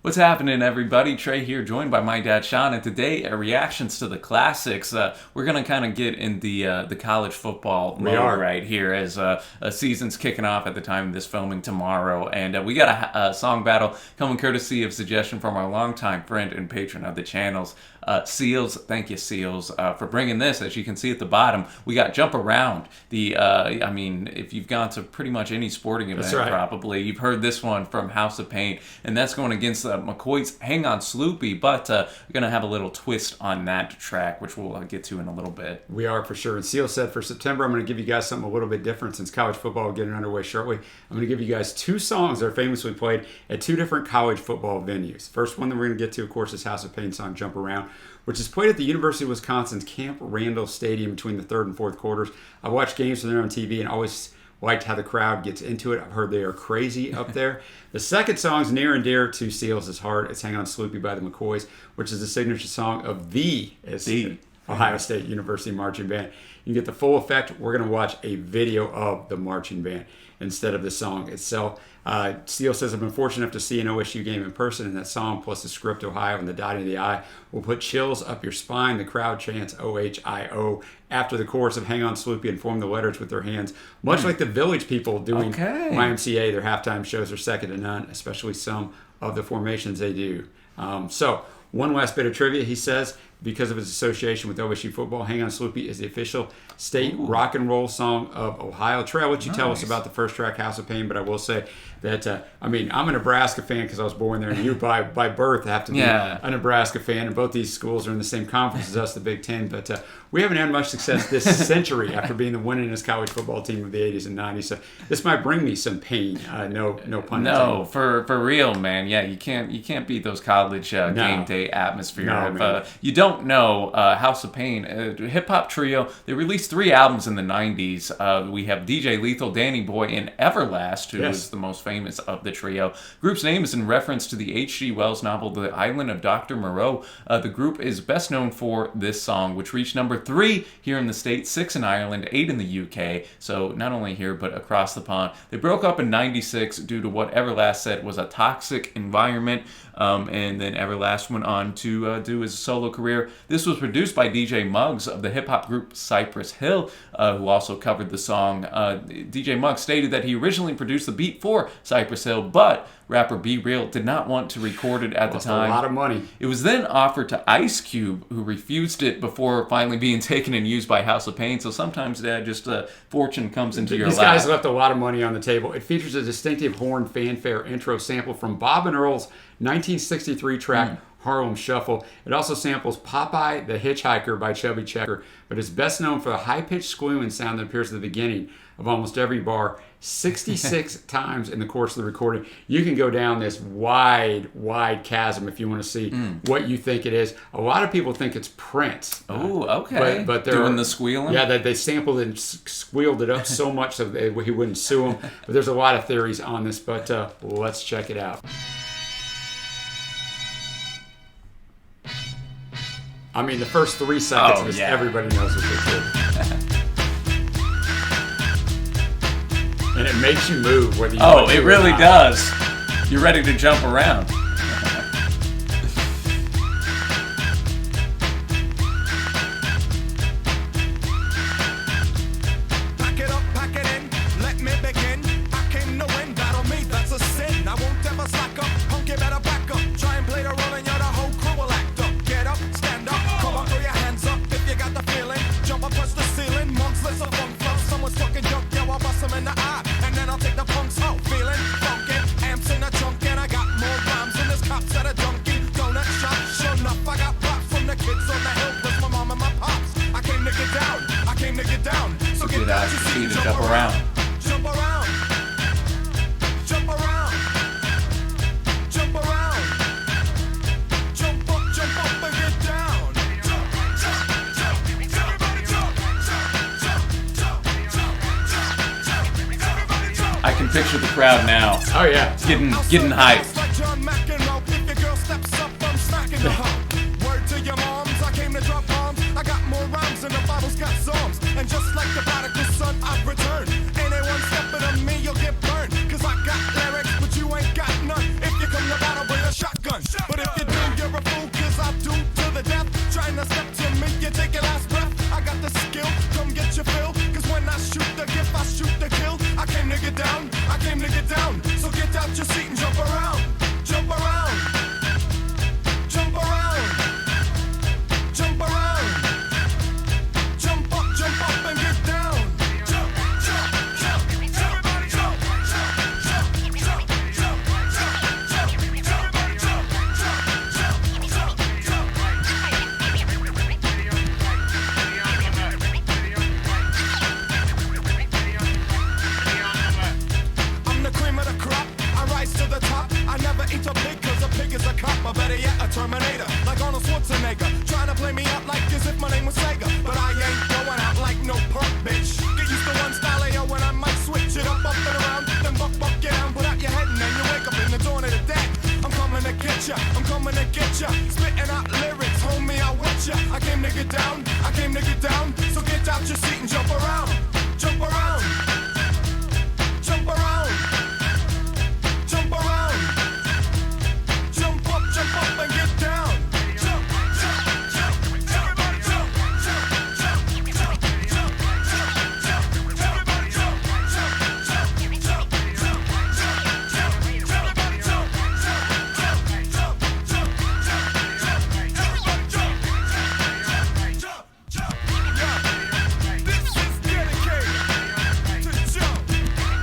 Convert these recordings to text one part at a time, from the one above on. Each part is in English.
What's happening, everybody? Trey here, joined by my dad, Sean, and today, reactions to the classics. We're going to kind of get in the college football mode right here as a season's kicking off at the time of this filming tomorrow. And we got a song battle coming courtesy of suggestion from our longtime friend and patron of the channels, Seals. Thank you, Seals, for bringing this. As you can see at the bottom, we got Jump Around. If you've gone to pretty much any sporting event, probably, you've heard this one from House of Pain, and that's going against McCoy's Hang On Sloopy, but we're going to have a little twist on that track, which we'll get to in a little bit. We are, for sure. And Seal said for September, I'm going to give you guys something a little bit different since college football will get underway shortly. I'm going to give you guys two songs that are famously played at two different college football venues. First one that we're going to get to, of course, is House of Pain song Jump Around, which is played at the University of Wisconsin's Camp Randall Stadium between the third and fourth quarters. I watch games from there on TV and always liked how the crowd gets into it. I've heard they are crazy up there. The second song is near and dear to Seals' heart. It's Hang On Sloopy by the McCoys, which is the signature song of the Ohio State University Marching Band. You can get the full effect. We're going to watch a video of the marching band instead of the song itself. Steele says, I've been fortunate enough to see an OSU game in person, and that song plus the script Ohio and the dotting of the I will put chills up your spine. The crowd chants OHIO after the chorus of Hang On Sloopy and form the letters with their hands, much like the Village people doing YMCA. Their halftime shows are second to none, especially some of the formations they do. So one last bit of trivia. He says, because of his association with OSU football, Hang On Sloopy is the official state rock and roll song of Ohio. Trey, I'll let you tell us about the first track, House of Pain, but I will say that, I'm a Nebraska fan because I was born there, and you by birth have to be a Nebraska fan, and both these schools are in the same conference as us, the Big Ten, but we haven't had much success this century after being the winningest college football team of the 80s and 90s, so this might bring me some pain, no pun intended. No, for real, man. Yeah, you can't beat those college game day atmosphere. If you don't know, House of Pain, hip-hop trio, they released 3 albums in the 90s. We have DJ Lethal, Danny Boy, and Everlast, who is the most famous of the trio. Group's name is in reference to the H.G. Wells novel, The Island of Dr. Moreau. The group is best known for this song, which reached number 3 here in the States, 6 in Ireland, 8 in the UK, so not only here, but across the pond. They broke up in 96 due to what Everlast said was a toxic environment, and then Everlast went on to do his solo career. This was produced by DJ Muggs of the hip-hop group Cypress Hill, who also covered the song. DJ Muggs stated that he originally produced the beat for Cypress Hill, but rapper B Real did not want to record it at the time. A lot of money. It was then offered to Ice Cube, who refused it before finally being taken and used by House of Pain. So sometimes, Dad, just fortune comes into your lap. These guys left a lot of money on the table. It features a distinctive horn fanfare intro sample from Bob and Earl's 1963 track, Harlem Shuffle. It also samples Popeye the Hitchhiker by Chubby Checker, but is best known for the high-pitched squealing sound that appears at the beginning of almost every bar 66 times in the course of the recording. You can go down this wide chasm if you want to see what you think it is. A lot of people think it's Prince. Oh, okay. But they're doing the squealing? Yeah, they sampled it and squealed it up so much so he wouldn't sue them. But there's a lot of theories on this, but let's check it out. The first 3 seconds, everybody knows what this is. And it makes you move whether you want to it really does. You're ready to jump around. Pack it up, pack it in, let me begin. I came to win, battle me, that's a sin. I won't ever slack up, punk, you better back up. Try and play the role and you're the whole crew will act up. Get up, stand up, come on, throw your hands up if you got the feeling. Jump up, touch the ceiling, monks, listen, funk flow. Someone's talking junk, yeah, I'll bust them in the eye. And then I'll take the punks out, feeling funky. Amps in the trunk and I got more rhymes than this cops at a Dunkin' Donut shop. Sure enough, I got props from the kids on the hill, plus my mom and my pops. I came to get down, I came to get down. So get down, you see, jump around. Jump around. Jump around. Jump around. Jump up and get down. Jump, jump, jump. Everybody jump. Jump, jump, jump. Everybody jump. I can picture the crowd now. Oh, yeah. Getting hyped. If your girl steps up, I'm smacking the hump. Word to your moms, I came to drop bombs. I got more rhymes than the Bible's got psalms. And just like the prodigal son, I've returned. Anyone stepping on me, you'll get burned. Cause I got lyrics, but you ain't got none. If you come to battle, bring a shotgun. Terminator, like Arnold Schwarzenegger. Trying to play me out like as if my name was Sega. But I ain't going out like no punk bitch. Get used to one style, yo, when I might switch it up and around. Then buck, get down, put out your head and then you wake up in the dawn of the dead. I'm coming to get ya, I'm coming to get ya. Spitting out lyrics, homie, I with ya. I came to get down, I came to get down. So get out your seat and jump around. Jump around. Jump around. Jump around. Jump up and get down. Jump, jump, jump. Everybody jump, jump, jump, jump, jump, jump, jump. Everybody jump, jump, jump, jump, jump, jump, jump. Everybody jump, jump, jump, jump, jump, jump. Everybody jump, jump, jump. Yeah. This is dedicated to jump.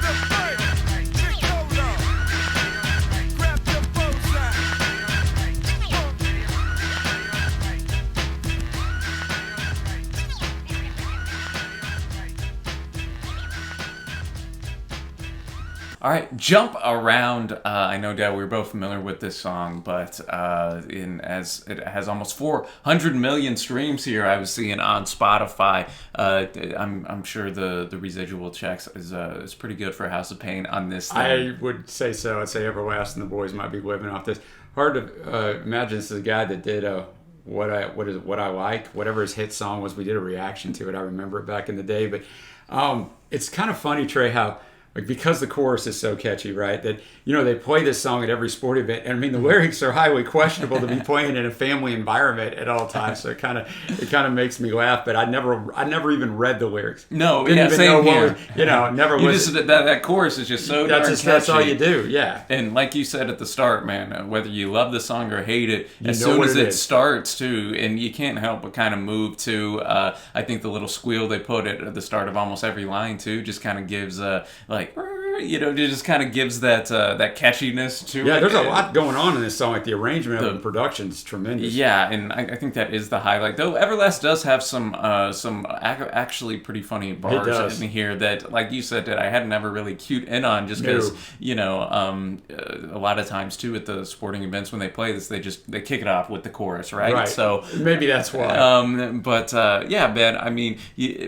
The third, kick over. Grab your bows out. All right, Jump Around. I know, Dad, we were both familiar with this song, but as it has almost 400 million streams here, I was seeing on Spotify. I'm sure the residual checks is pretty good for House of Pain on this thing. I would say so. I'd say Everlasting, the boys might be living off this. Hard to imagine this is a guy that did what I like, whatever his hit song was. We did a reaction to it. I remember it back in the day, but it's kind of funny, Trey, how like because the chorus is so catchy, right? That they play this song at every sport event, and I mean the lyrics are highly questionable to be playing in a family environment at all times. So it kind of makes me laugh. But I never even read the lyrics. No, Didn't yeah, even same know here. Never. You just that chorus is just so darn catchy. That's all you do, yeah. And like you said at the start, man, whether you love the song or hate it, as know soon what as it it is. starts to, and you can't help but kind of move to, I think the little squeal they put at the start of almost every line too, just kind of gives like. It just kind of gives that catchiness to it. Yeah, there's a lot going on in this song. Like the arrangement of the production's tremendous. Yeah, and I think that is the highlight. Though Everlast does have some actually pretty funny bars in here that, like you said, that I had never really cued in on just because a lot of times too at the sporting events when they play this, they kick it off with the chorus, right? Right. So maybe that's why. Yeah, man. I mean,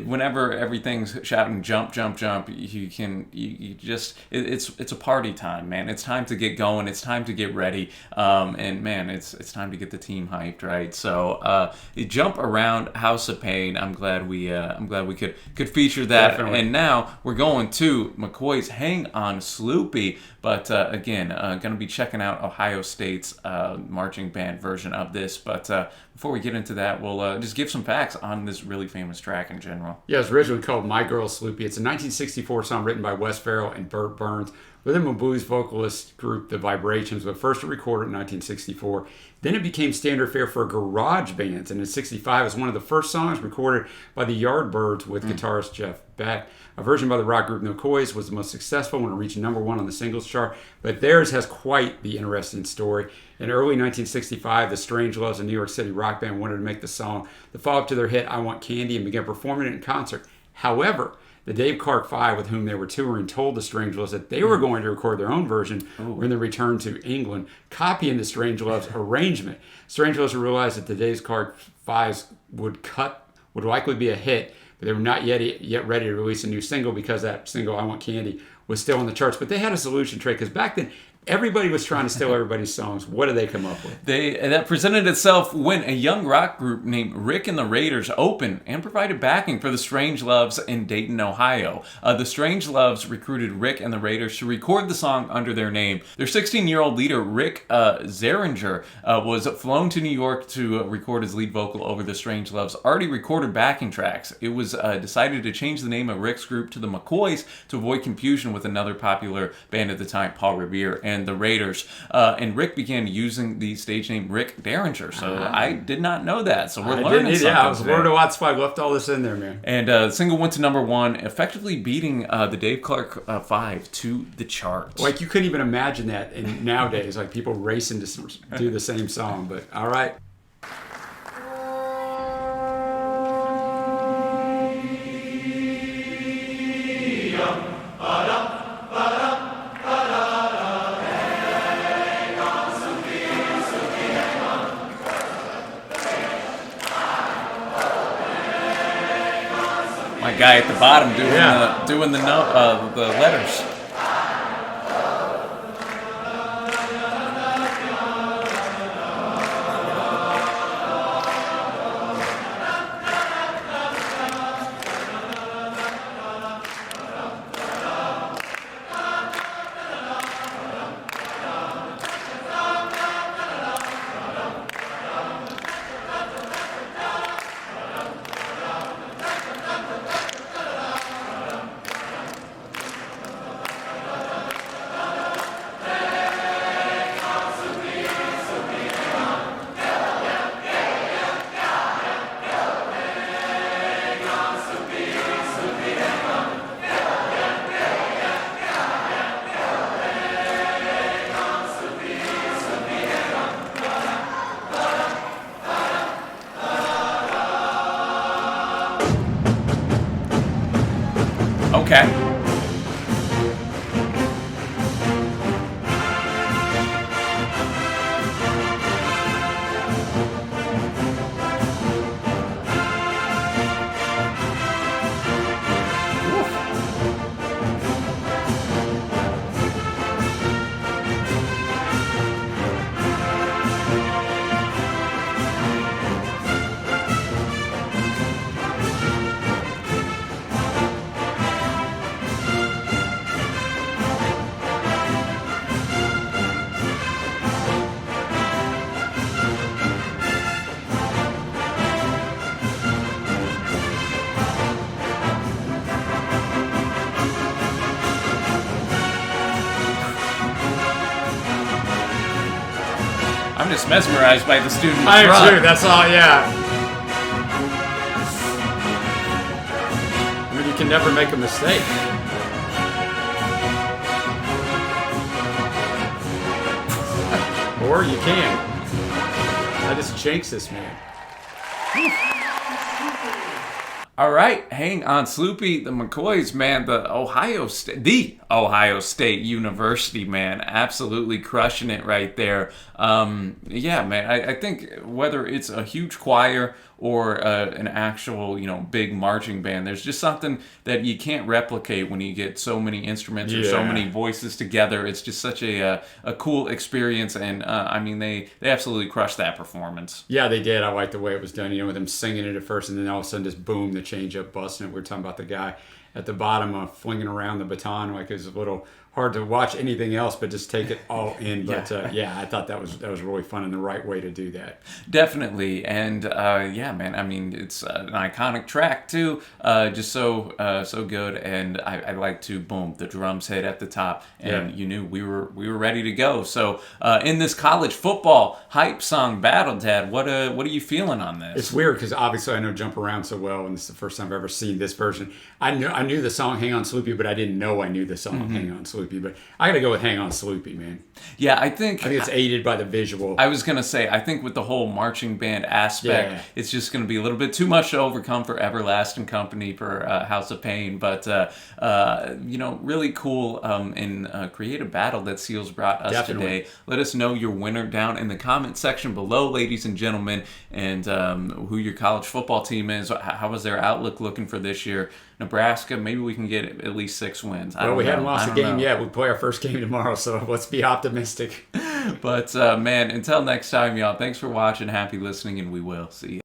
whenever everything's shouting jump, jump, jump, you just it's a party time, man. It's time to get going. It's time to get ready. And man, it's time to get the team hyped, right? So Jump Around, House of Pain. I'm glad we could feature that. Definitely. And now we're going to McCoy's Hang On Sloopy. But again, going to be checking out Ohio State's marching band version of this. But before we get into that, we'll just give some facts on this really famous track in general. Yeah, it was originally called My Girl Sloopy. It's a 1964 song written by Wes Farrell and Burt Burns within a blues vocalist group, The Vibrations, but first recorded in 1964. Then it became standard fare for garage bands, and in 65 it was one of the first songs recorded by the Yardbirds with guitarist Jeff Beck. A version by the rock group No Coys was the most successful when it reached #1 on the singles chart, but theirs has quite the interesting story. In early 1965, the Strangeloves, a New York City rock band, wanted to make the song the follow-up to their hit I Want Candy and began performing it in concert. However, the Dave Clark Five, with whom they were touring, told the Strangeloves that they were going to record their own version when they returned to England, copying the Strangeloves arrangement. Strangeloves realized that the Dave Clark Fives would likely be a hit, but they were not yet ready to release a new single because that single, I Want Candy, was still on the charts. But they had a solution, Trey, because back then, everybody was trying to steal everybody's songs. What did they come up with? That presented itself when a young rock group named Rick and the Raiders opened and provided backing for the Strangeloves in Dayton, Ohio. The Strangeloves recruited Rick and the Raiders to record the song under their name. Their 16-year-old leader, Rick Zeringer, was flown to New York to record his lead vocal over the Strangeloves' already recorded backing tracks. It was decided to change the name of Rick's group to the McCoys to avoid confusion with another popular band at the time, Paul Revere and the Raiders. And Rick began using the stage name Rick Derringer. So I did not know that. So we're learning something. Yeah, I was learning a lot. So I left all this in there, man. And the single went to #1, effectively beating the Dave Clark Five to the charts. Like, you couldn't even imagine that in nowadays, like people racing to do the same song. But all right. my guy at the bottom doing the letters. Okay. I'm just mesmerized by the student. I am too. That's all. Yeah. I mean, you can never make a mistake. Or you can. I just jinx this man. All right, hang on, Sloopy. The McCoys, man, the Ohio State University, man, absolutely crushing it right there. Yeah, man, I think whether it's a huge choir or an actual, big marching band, there's just something that you can't replicate when you get so many instruments or so many voices together. It's just such a cool experience, and I mean, they absolutely crushed that performance. Yeah, they did. I like the way it was done, with them singing it at first, and then all of a sudden just boom, the change up, busting it. We were talking about the guy at the bottom flinging around the baton, like it was a little hard to watch anything else, but just take it all in. But I thought that was really fun and the right way to do that. Definitely, and man, I mean, it's an iconic track too, just so good. And I like to boom, the drums hit at the top, and you knew we were ready to go. So in this college football hype song battle, Dad, what are you feeling on this? It's weird because obviously I know Jump Around so well, and it's the first time I've ever seen this version. I knew the song Hang On Sloopy, but I didn't know I knew the song Hang On Sloopy. But I got to go with Hang On Sloopy, man. Yeah, I think it's aided by the visual. I was going to say, I think with the whole marching band aspect, it's just going to be a little bit too much to overcome for Everlasting Company for House of Pain. But, really cool and creative battle that Seals brought us today. Let us know your winner down in the comment section below, ladies and gentlemen, and who your college football team is. How is their outlook looking for this year? Nebraska, maybe we can get at least 6 wins. Well, we haven't lost a game yet. We play our first game tomorrow, so let's be optimistic. But, man, until next time, y'all, thanks for watching. Happy listening, and we will see you.